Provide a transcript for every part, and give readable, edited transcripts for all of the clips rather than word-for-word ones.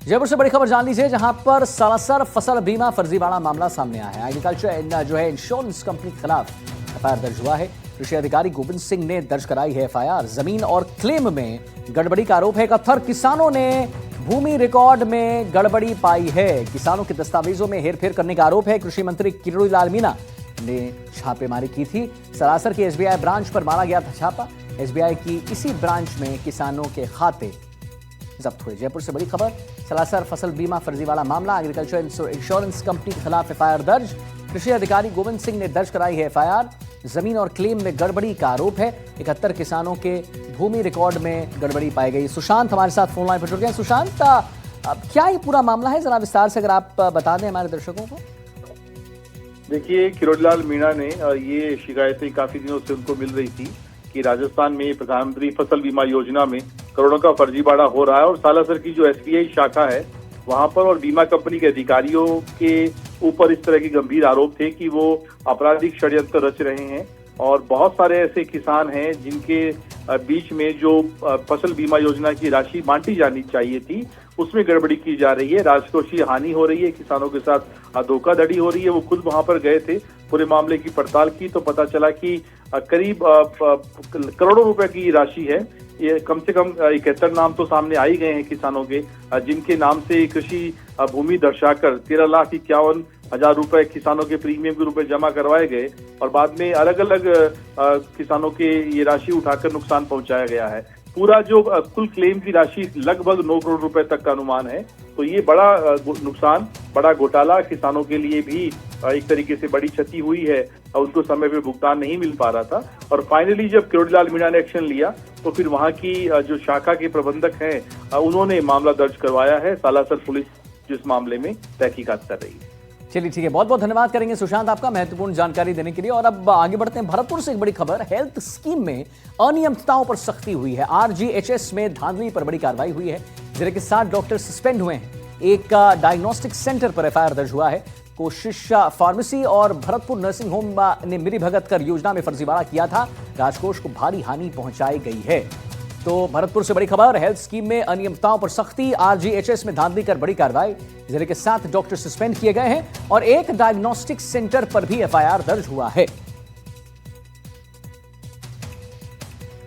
जयपुर से बड़ी खबर जान लीजिए, जहां पर सालासर फसल बीमा फर्जीवाड़ा मामला सामने आया है। एग्रीकल्चर जो है इंश्योरेंस कंपनी के खिलाफ एफआईआर दर्ज हुआ है। कृषि अधिकारी गोविंद सिंह ने दर्ज कराई है एफआईआर। जमीन और क्लेम में गड़बड़ी का आरोप है। 71 किसानों ने भूमि रिकॉर्ड में गड़बड़ी पाई है। किसानों के दस्तावेजों में हेरफेर करने का आरोप है। कृषि मंत्री किरोड़ीलाल मीणा ने छापेमारी की थी। सालासर के एसबीआई ब्रांच पर मारा गया था छापा। एसबीआई की इसी ब्रांच में किसानों के खाते जब्त हुए। जयपुर से बड़ी खबर, सालासर फसल बीमा फर्जीवाड़ा मामला, एग्रीकल्चर इंश्योरेंस कंपनी के खिलाफ एफआईआर दर्ज। कृषि अधिकारी गोविंद सिंह ने दर्ज कराई है एफआईआर। जमीन और क्लेम में गड़बड़ी का आरोप है। 71 किसानों के भूमि रिकॉर्ड में गड़बड़ी पाई गई। सुशांत हमारे साथ फोन लाइन पर जुड़ गए। सुशांत, अब क्या ये पूरा मामला है, जरा विस्तार से अगर आप बता दें हमारे दर्शकों को। देखिए, किरोड़ीलाल मीणा ने ये शिकायतें काफी दिनों से उनको मिल रही थी कि राजस्थान में प्रधानमंत्री फसल बीमा योजना में करोड़ों का फर्जीवाड़ा हो रहा है और सालासर की जो एसबीआई शाखा है वहां पर और बीमा कंपनी के अधिकारियों के ऊपर इस तरह के गंभीर आरोप थे कि वो आपराधिक षड्यंत्र रच रहे हैं। और बहुत सारे ऐसे किसान हैं जिनके बीच में जो फसल बीमा योजना की राशि बांटी जानी चाहिए थी उसमें गड़बड़ी की जा रही है। राजकोषीय हानि हो रही है, किसानों के साथ धोखाधड़ी हो रही है। वो खुद वहां पर गए थे, पूरे मामले की पड़ताल की तो पता चला कि करीब करोड़ों रुपए की राशि है। ये कम से कम 71 नाम तो सामने आ ही गए हैं किसानों के, जिनके नाम से कृषि भूमि दर्शाकर 13,51,000 रुपए किसानों के प्रीमियम के रूप में जमा करवाए गए और बाद में अलग अलग किसानों के ये राशि उठाकर नुकसान पहुंचाया गया है। पूरा जो कुल क्लेम की राशि लगभग 9 करोड़ रुपए तक का अनुमान है। तो ये बड़ा नुकसान, बड़ा घोटाला, किसानों के लिए भी एक तरीके से बड़ी क्षति हुई है और उनको समय पे भुगतान नहीं मिल पा रहा था। और फाइनली जब किरोड़ीलाल मीणा ने एक्शन लिया तो फिर वहां की जो शाखा के प्रबंधक हैं उन्होंने मामला दर्ज करवाया है। सालासर पुलिस जिस मामले में तहकीकात कर रही है। चलिए ठीक है, बहुत बहुत धन्यवाद करेंगे सुशांत आपका महत्वपूर्ण जानकारी देने के लिए। और अब आगे बढ़ते हैं। भरतपुर से एक बड़ी खबर, हेल्थ स्कीम में अनियमितताओं पर सख्ती हुई है। आरजीएचएस में धांधली पर बड़ी कार्रवाई हुई है। जिले के 7 डॉक्टर सस्पेंड हुए हैं। एक डायग्नोस्टिक सेंटर पर एफआईआर दर्ज हुआ है। कोशिश फार्मेसी और भरतपुर नर्सिंग होम ने मिलीभगत कर योजना में फर्जीवाड़ा किया था। राजकोष को भारी हानि पहुंचाई गई है। तो भरतपुर से बड़ी खबर, हेल्थ स्कीम में अनियमितताओं पर सख्ती, आरजीएचएस में धांधली कर बड़ी कार्रवाई। जिले के 7 डॉक्टर सस्पेंड किए गए हैं और एक डायग्नोस्टिक सेंटर पर भी एफआईआर दर्ज हुआ है।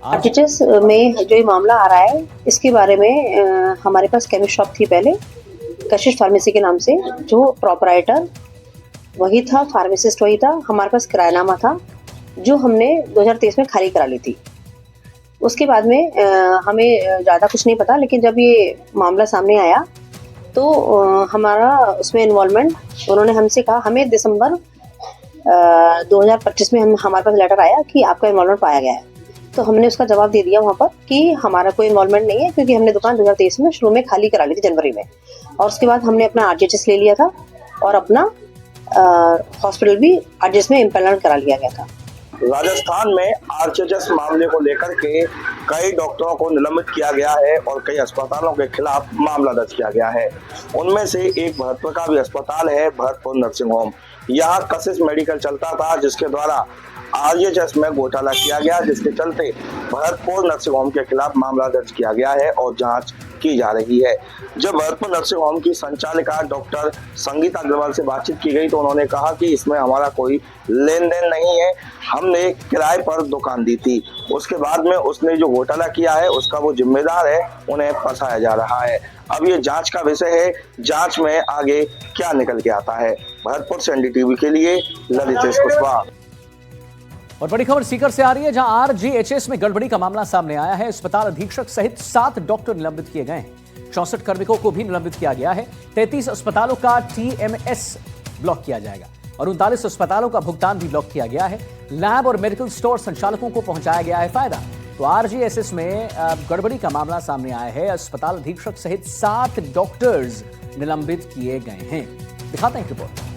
आरजीएचएस में जो ये मामला आ रहा है इसके बारे में हमारे पास केमिस्ट शॉप थी पहले, कशिश फार्मेसी के नाम से। जो प्रोपराइटर वही था, फार्मासिस्ट वही था। हमारे पास किरायानामा था जो हमने 2023 में खाली करा ली थी। उसके बाद में हमें ज़्यादा कुछ नहीं पता, लेकिन जब ये मामला सामने आया तो हमारा उसमें इन्वॉल्वमेंट, उन्होंने हमसे कहा, हमें दिसंबर 2025 में हमारे पास लेटर आया कि आपका इन्वॉल्वमेंट पाया गया है। तो हमने उसका जवाब दे दिया वहाँ पर कि हमारा कोई इन्वॉल्वमेंट नहीं है, क्योंकि हमने दुकान 2023 में शुरू में खाली करा ली थी जनवरी में। और उसके बाद हमने अपना आरजीएचएस ले लिया था और अपना हॉस्पिटल भी आरजीएचएस में इम्पैनल करा लिया गया था। राजस्थान में आरजीएचएस मामले को लेकर के कई डॉक्टरों को निलंबित किया गया है और कई अस्पतालों के खिलाफ मामला दर्ज किया गया है। उनमें से एक भरतपुर का भी अस्पताल है, भरतपुर नर्सिंग होम। यहाँ कशिश मेडिकल चलता था जिसके द्वारा आरजीएचएस में घोटाला किया गया, जिसके चलते भरतपुर नर्सिंग होम के खिलाफ मामला दर्ज किया गया है और जांच की जा रही है। जब भरतपुर नर्सिंग होम की संचालिका डॉक्टर संगीता अग्रवाल से बातचीत की गई तो उन्होंने कहा कि इसमें हमारा कोई लेन देन नहीं है, हमने किराए पर दुकान दी थी। उसके बाद में उसने जो घोटाला किया है उसका वो जिम्मेदार है, उन्हें फंसाया जा रहा है। अब ये जांच का विषय है, जांच में आगे क्या निकल के आता है। भरतपुर से एनडीटीवी के लिए ललितेश कुशवाहा। और बड़ी खबर सीकर से आ रही है, जहां आरजीएचएस में गड़बड़ी का मामला सामने आया है। अस्पताल अधीक्षक सहित 7 डॉक्टर निलंबित किए गए हैं। 64 कार्मिकों को भी निलंबित किया गया है। 33 अस्पतालों का टीएमएस ब्लॉक किया जाएगा और 39 अस्पतालों का भुगतान भी ब्लॉक किया गया है। लैब और मेडिकल स्टोर संचालकों को पहुंचाया गया है फायदा। तो आरजीएचएस में गड़बड़ी का मामला सामने आया है। अस्पताल अधीक्षक सहित 7 डॉक्टर्स निलंबित किए गए हैं। दिखाते हैं रिपोर्ट।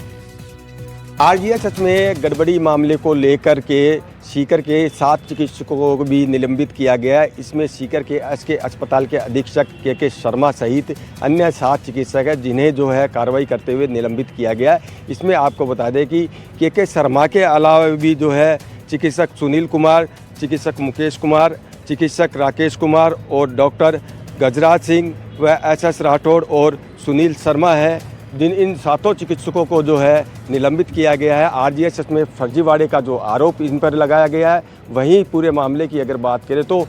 आरजीएचएस में गड़बड़ी मामले को लेकर के सीकर के 7 चिकित्सकों को भी निलंबित किया गया है। इसमें सीकर के एसके अस्पताल के अधीक्षक के शर्मा सहित अन्य 7 चिकित्सक हैं जिन्हें जो है कार्रवाई करते हुए निलंबित किया गया है। इसमें आपको बता दें कि के शर्मा के अलावा भी जो है चिकित्सक सुनील कुमार, चिकित्सक मुकेश कुमार, चिकित्सक राकेश कुमार और डॉक्टर गजराज सिंह, वह SS राठौड़ और सुनील शर्मा है। इन 7 चिकित्सकों को जो है निलंबित किया गया है। RGH में फर्जीवाड़े का जो आरोप इन पर लगाया गया है। वहीं पूरे मामले की अगर बात करें तो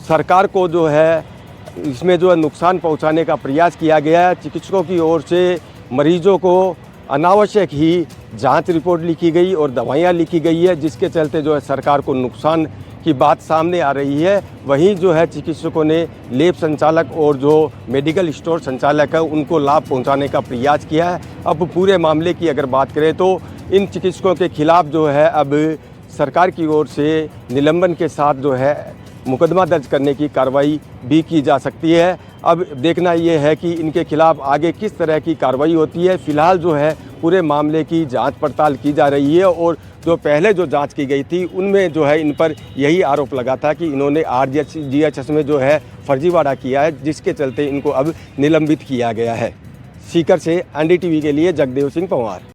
सरकार को जो है इसमें जो है नुकसान पहुंचाने का प्रयास किया गया है। चिकित्सकों की ओर से मरीजों को अनावश्यक ही जांच रिपोर्ट लिखी गई और दवाइयां लिखी गई है, जिसके चलते जो है सरकार को नुकसान की बात सामने आ रही है। वहीं जो है चिकित्सकों ने लैब संचालक और जो मेडिकल स्टोर संचालक है उनको लाभ पहुंचाने का प्रयास किया है। अब पूरे मामले की अगर बात करें तो इन चिकित्सकों के खिलाफ जो है अब सरकार की ओर से निलंबन के साथ जो है मुकदमा दर्ज करने की कार्रवाई भी की जा सकती है। अब देखना ये है कि इनके खिलाफ आगे किस तरह की कार्रवाई होती है। फिलहाल जो है पूरे मामले की जांच पड़ताल की जा रही है और जो पहले जो जांच की गई थी उनमें जो है इन पर यही आरोप लगा था कि इन्होंने RGH में जो है फर्जीवाड़ा किया है, जिसके चलते इनको अब निलंबित किया गया है। सीकर से NDTV के लिए जगदेव सिंह पंवार।